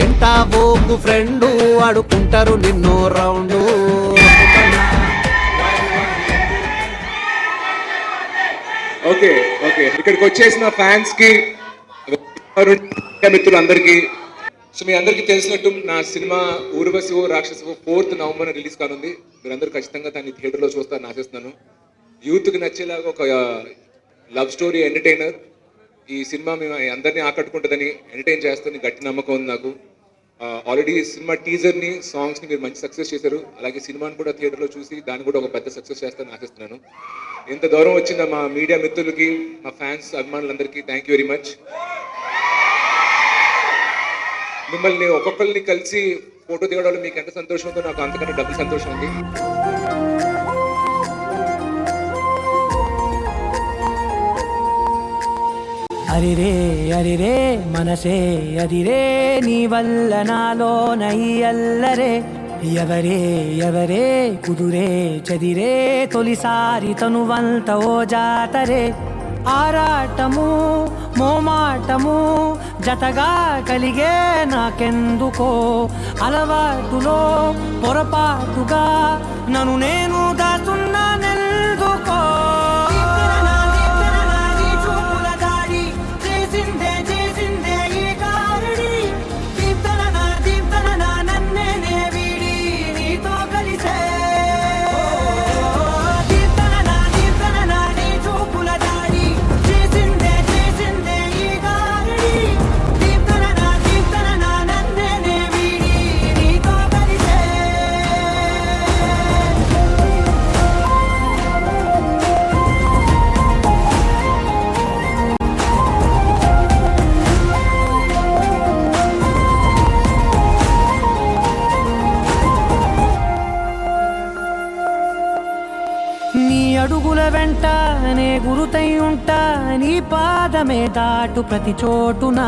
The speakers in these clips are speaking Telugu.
ఎంటా ఓకు ఫ్రెండు ఆడుకుంటారు నిన్నో రౌండు. ఓకే ఓకే, ఇక్కడికి వచ్చేసిన ఫ్యాన్స్ కి మిత్రులు అందరికీ, సో మీ అందరికీ తెలిసినట్టు నా cinema Urvashi Rakshasu 4th November release కానుంది. మీరందరూ ఖచ్చితంగా దాన్ని థియేటర్లో చూస్తారని ఆశిస్తున్నాను. యూత్కి నచ్చేలాగా ఒక లవ్ స్టోరీ ఎంటర్టైనర్. ఈ సినిమా మేము అందరినీ ఆకట్టుకుంటుందని, ఎంటర్టైన్ చేస్తుందని గట్టి నమ్మకం ఉంది నాకు. ఆల్రెడీ సినిమా టీజర్ని, సాంగ్స్ని మీరు మంచి సక్సెస్ చేశారు. అలాగే సినిమాని కూడా థియేటర్లో చూసి దాన్ని కూడా ఒక పెద్ద సక్సెస్ చేస్తారని ఆశిస్తున్నాను. ఇంత దూరం వచ్చిన మా మీడియా మిత్రులకి, మా ఫ్యాన్స్ అభిమానులందరికీ థ్యాంక్ యూ వెరీ మచ్. మిమ్మల్ని ఒక్కొక్కరిని కలిసి ఫోటో దిగడంలో మీకు ఎంత సంతోషం ఉందో నాకు అంతకన్నా డబ్బు సంతోషం ఉంది. అరిరే అరిరే మనసే అదిరే నీ వల్ల నాలో నయ్యల్లరే ఎవరే ఎవరే కుదురే చదిరే తొలిసారి తనువంత ఓ జాతరే ఆరాటము మోమాటము జతగా కలిగే నాకెందుకో అలవాటులో పొరపాటుగా నన్ను నేను దాచున్నానెందుకో అడుగుల వెంట నే గురుతై ఉంటా నీ పాదమే దాటు ప్రతి చోటున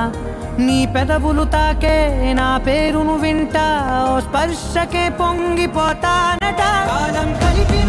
నీ పెదవులు తాకే నా పేరును వింటా ఓ స్పర్శకే పొంగిపోతానట కాలం కలిపి